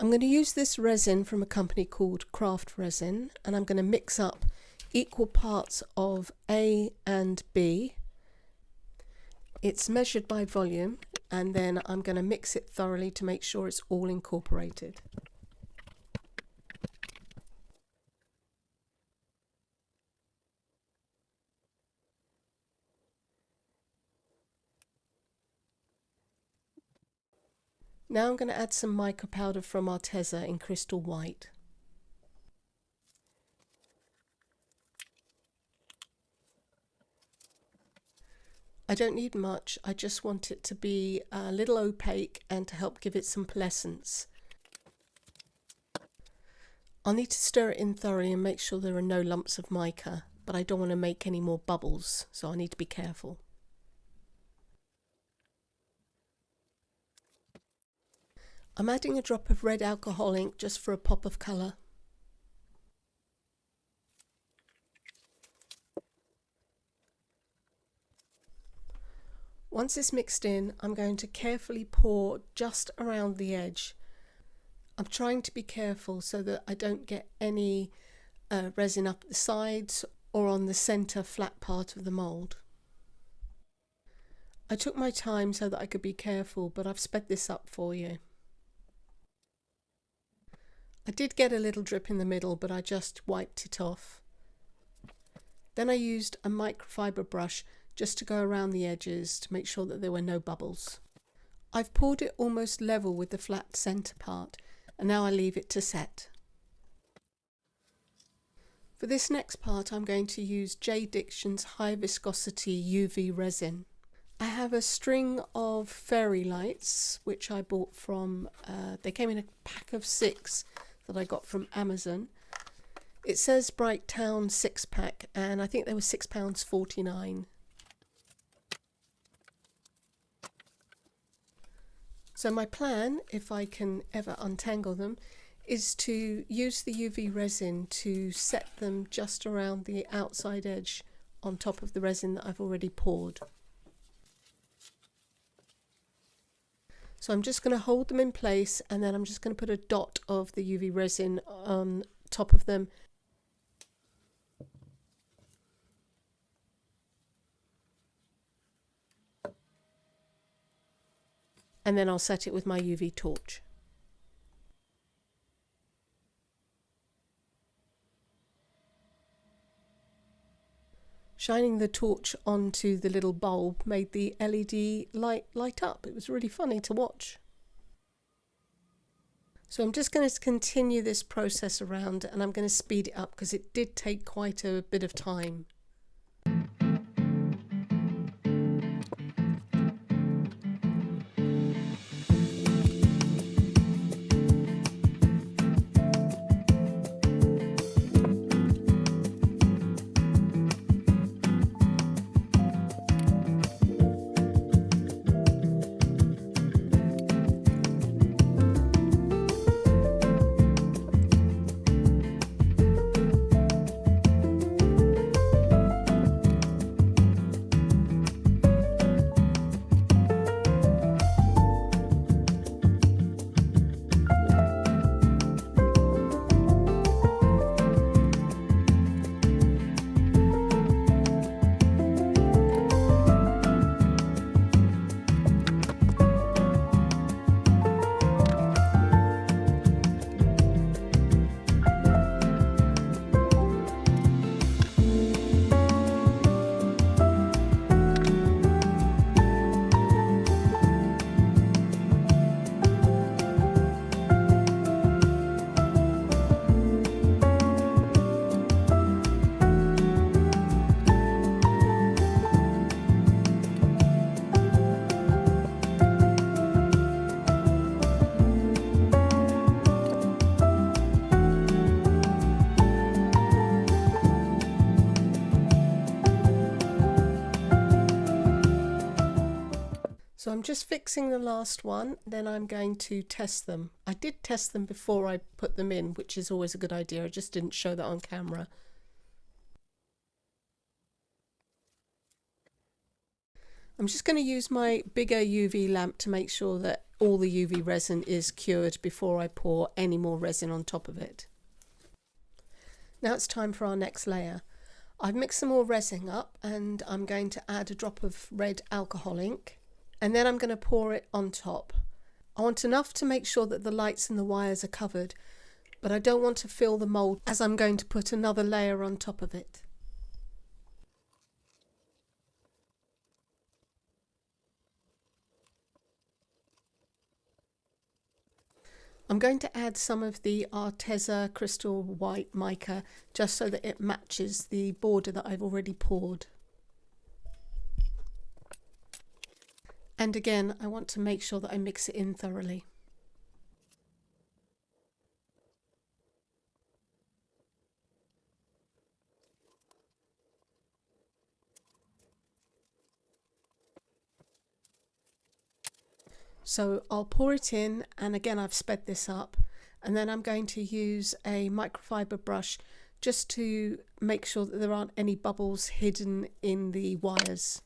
I'm going to use this resin from a company called Crafty resin, and I'm going to mix up equal parts of A and B. It's measured by volume, and then I'm going to mix it thoroughly to make sure it's all incorporated. Now I'm going to add some mica powder from Arteza in crystal white. I don't need much, I just want it to be a little opaque and to help give it some pearlescence. I'll need to stir it in thoroughly and make sure there are no lumps of mica, but I don't want to make any more bubbles, so I need to be careful. I'm adding a drop of red alcohol ink just for a pop of colour. Once it's mixed in, I'm going to carefully pour just around the edge. I'm trying to be careful so that I don't get any resin up the sides or on the centre flat part of the mould. I took my time so that I could be careful, but I've sped this up for you. I did get a little drip in the middle, but I just wiped it off. Then I used a microfiber brush just to go around the edges to make sure that there were no bubbles. I've poured it almost level with the flat centre part, and now I leave it to set. For this next part I'm going to use J. Diction's high viscosity UV resin. I have a string of fairy lights which I bought from, they came in a pack of 6 that I got from Amazon. It says Bright Town 6-pack, and I think they were £6.49. So my plan, if I can ever untangle them, is to use the UV resin to set them just around the outside edge on top of the resin that I've already poured. So I'm just going to hold them in place, and then I'm just going to put a dot of the UV resin on top of them. And then I'll set it with my UV torch. Shining the torch onto the little bulb made the LED light up. It was really funny to watch. So I'm just going to continue this process around, and I'm going to speed it up because it did take quite a bit of time. So I'm just fixing the last one, then I'm going to test them. I did test them before I put them in, which is always a good idea. I just didn't show that on camera. I'm just going to use my bigger UV lamp to make sure that all the UV resin is cured before I pour any more resin on top of it. Now it's time for our next layer. I've mixed some more resin up and I'm going to add a drop of red alcohol ink, and then I'm going to pour it on top. I want enough to make sure that the lights and the wires are covered, but I don't want to fill the mould as I'm going to put another layer on top of it. I'm going to add some of the Arteza crystal white mica just so that it matches the border that I've already poured. And again, I want to make sure that I mix it in thoroughly. So I'll pour it in, and again I've sped this up, and then I'm going to use a microfiber brush just to make sure that there aren't any bubbles hidden in the wires.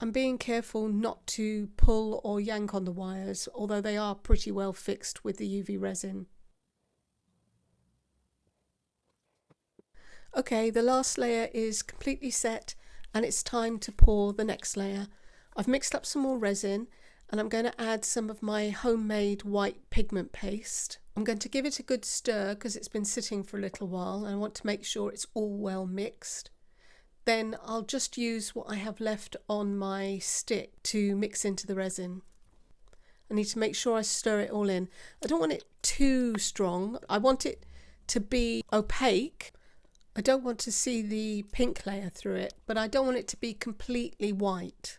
I'm being careful not to pull or yank on the wires, although they are pretty well fixed with the UV resin. Okay, the last layer is completely set and it's time to pour the next layer. I've mixed up some more resin and I'm going to add some of my homemade white pigment paste. I'm going to give it a good stir because it's been sitting for a little while and I want to make sure it's all well mixed. Then I'll just use what I have left on my stick to mix into the resin. I need to make sure I stir it all in. I don't want it too strong. I want it to be opaque. I don't want to see the pink layer through it, but I don't want it to be completely white.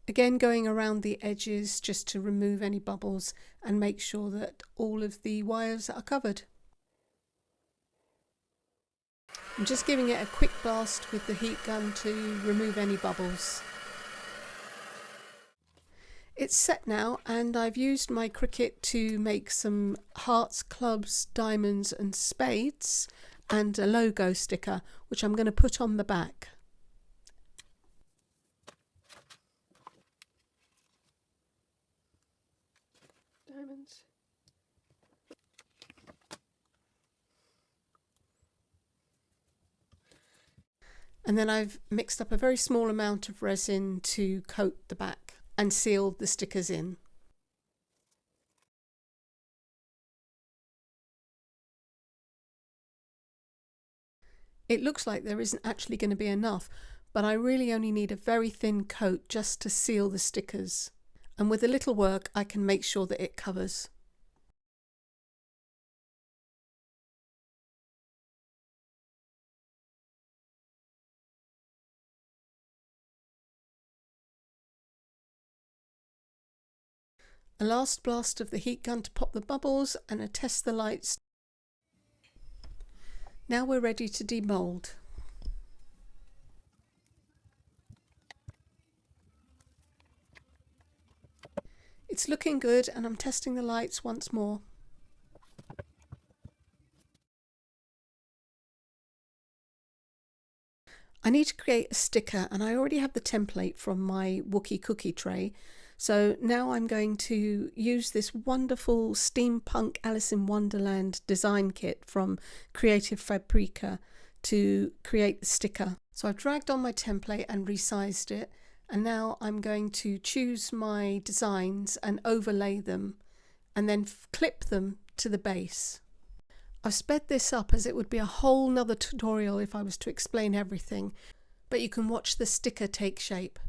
Again, going around the edges just to remove any bubbles and make sure that all of the wires are covered. I'm just giving it a quick blast with the heat gun to remove any bubbles. It's set now and I've used my Cricut to make some hearts, clubs, diamonds and spades and a logo sticker which I'm going to put on the back. Diamonds. And then I've mixed up a very small amount of resin to coat the back and seal the stickers in. It looks like there isn't actually going to be enough, but I really only need a very thin coat just to seal the stickers. And with a little work I can make sure that it covers. A last blast of the heat gun to pop the bubbles and a test the lights. Now we're ready to demould. It's looking good and I'm testing the lights once more. I need to create a sticker and I already have the template from my Wookie cookie tray. So now I'm going to use this wonderful Steampunk Alice in Wonderland design kit from Creative Fabrica to create the sticker. So I've dragged on my template and resized it, and now I'm going to choose my designs and overlay them and then clip them to the base. I've sped this up as it would be a whole nother tutorial if I was to explain everything, but you can watch the sticker take shape.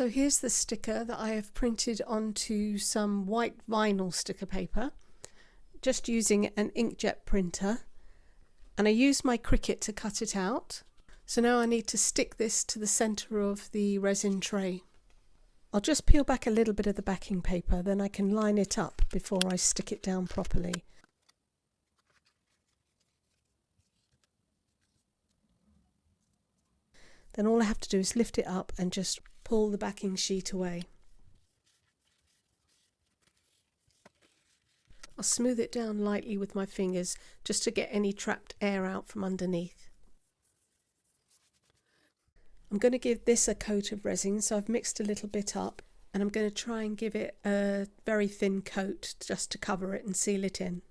So here's the sticker that I have printed onto some white vinyl sticker paper, just using an inkjet printer, and I used my Cricut to cut it out. So now I need to stick this to the centre of the resin tray. I'll just peel back a little bit of the backing paper, then I can line it up before I stick it down properly. Then all I have to do is lift it up and just pull the backing sheet away. I'll smooth it down lightly with my fingers just to get any trapped air out from underneath. I'm going to give this a coat of resin, so I've mixed a little bit up, and I'm going to try and give it a very thin coat just to cover it and seal it in.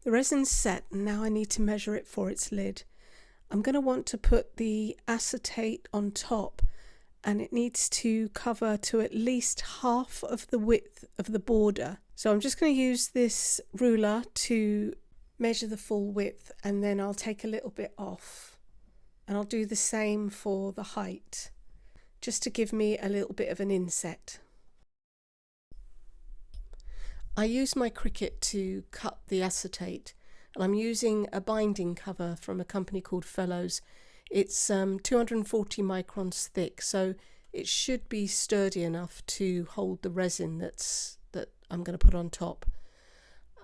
The resin's set, and now I need to measure it for its lid. I'm going to want to put the acetate on top, and it needs to cover to at least half of the width of the border. So I'm just going to use this ruler to measure the full width, and then I'll take a little bit off. And I'll do the same for the height, just to give me a little bit of an inset. I use my Cricut to cut the acetate, and I'm using a binding cover from a company called Fellows. It's 240 microns thick, so it should be sturdy enough to hold the resin that I'm going to put on top.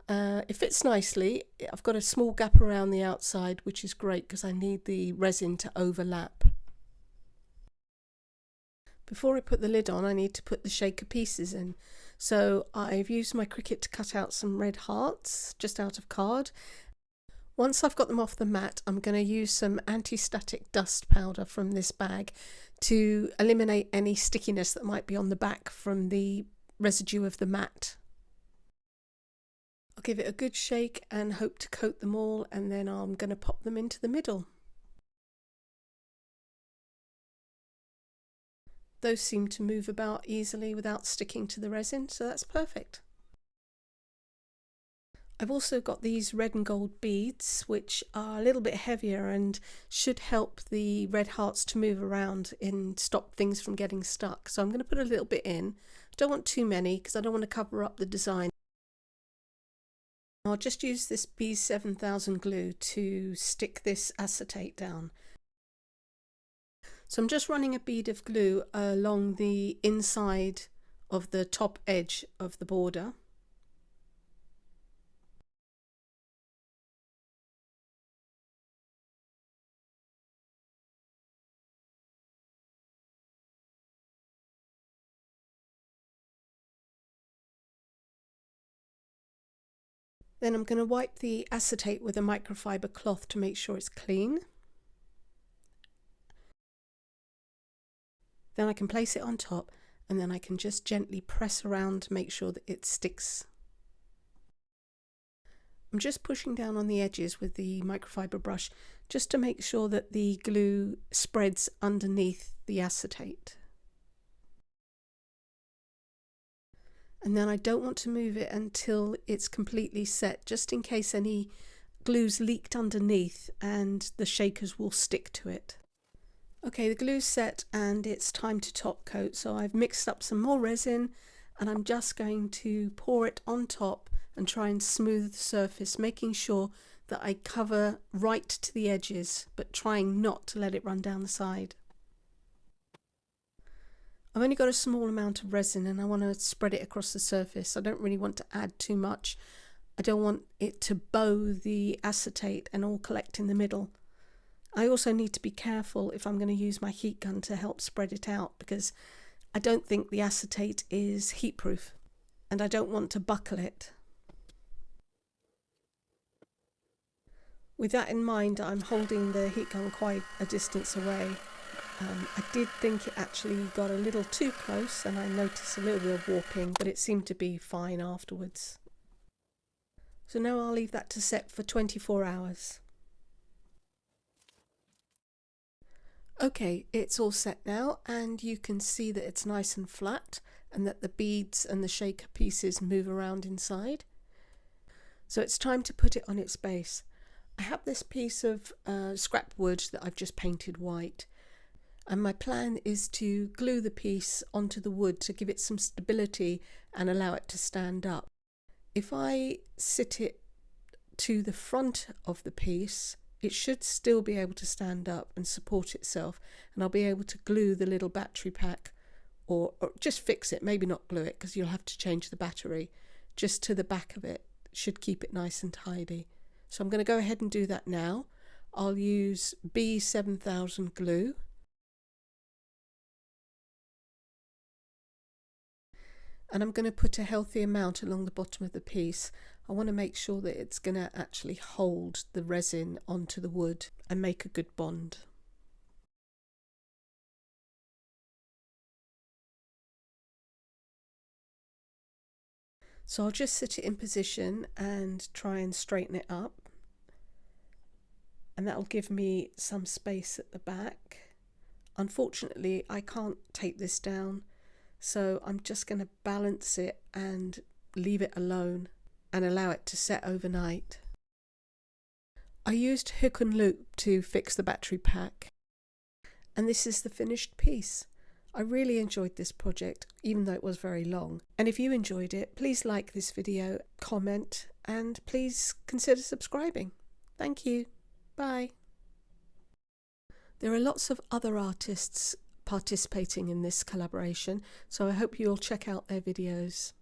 It fits nicely. I've got a small gap around the outside, which is great because I need the resin to overlap. Before I put the lid on, I need to put the shaker pieces in. So I've used my Cricut to cut out some red hearts just out of card. Once I've got them off the mat, I'm going to use some anti-static dust powder from this bag to eliminate any stickiness that might be on the back from the residue of the mat. I'll give it a good shake and hope to coat them all, and then I'm going to pop them into the middle. Those seem to move about easily without sticking to the resin, so that's perfect. I've also got these red and gold beads, which are a little bit heavier and should help the red hearts to move around and stop things from getting stuck. So I'm going to put a little bit in. I don't want too many because I don't want to cover up the design. I'll just use this B7000 glue to stick this acetate down. So I'm just running a bead of glue along the inside of the top edge of the border. Then I'm going to wipe the acetate with a microfiber cloth to make sure it's clean. Then I can place it on top, and then I can just gently press around to make sure that it sticks. I'm just pushing down on the edges with the microfiber brush just to make sure that the glue spreads underneath the acetate. And then I don't want to move it until it's completely set, just in case any glue's leaked underneath and the shakers will stick to it. Okay, the glue's set and it's time to top coat, so I've mixed up some more resin and I'm just going to pour it on top and try and smooth the surface, making sure that I cover right to the edges, but trying not to let it run down the side. I've only got a small amount of resin and I want to spread it across the surface. I don't really want to add too much. I don't want it to bow the acetate and all collect in the middle. I also need to be careful if I'm going to use my heat gun to help spread it out, because I don't think the acetate is heat proof and I don't want to buckle it. With that in mind, I'm holding the heat gun quite a distance away I did think it actually got a little too close and I noticed a little bit of warping, but it seemed to be fine afterwards. So now I'll leave that to set for 24 hours. Okay, it's all set now, and you can see that it's nice and flat and that the beads and the shaker pieces move around inside. So it's time to put it on its base. I have this piece of scrap wood that I've just painted white, and my plan is to glue the piece onto the wood to give it some stability and allow it to stand up. If I sit it to the front of the piece, it should still be able to stand up and support itself, and I'll be able to glue the little battery pack, or just fix it, maybe not glue it because you'll have to change the battery, just to the back of it. Should keep it nice and tidy. So I'm going to go ahead and do that now. I'll use B7000 glue. And I'm going to put a healthy amount along the bottom of the piece. I want to make sure that it's going to actually hold the resin onto the wood and make a good bond. So I'll just sit it in position and try and straighten it up. And that'll give me some space at the back. Unfortunately, I can't tape this down, so I'm just going to balance it and leave it alone and allow it to set overnight. I used hook and loop to fix the battery pack, and this is the finished piece. I really enjoyed this project, even though it was very long. And if you enjoyed it, please like this video, comment, and please consider subscribing. Thank you. Bye. There are lots of other artists participating in this collaboration, so I hope you'll check out their videos.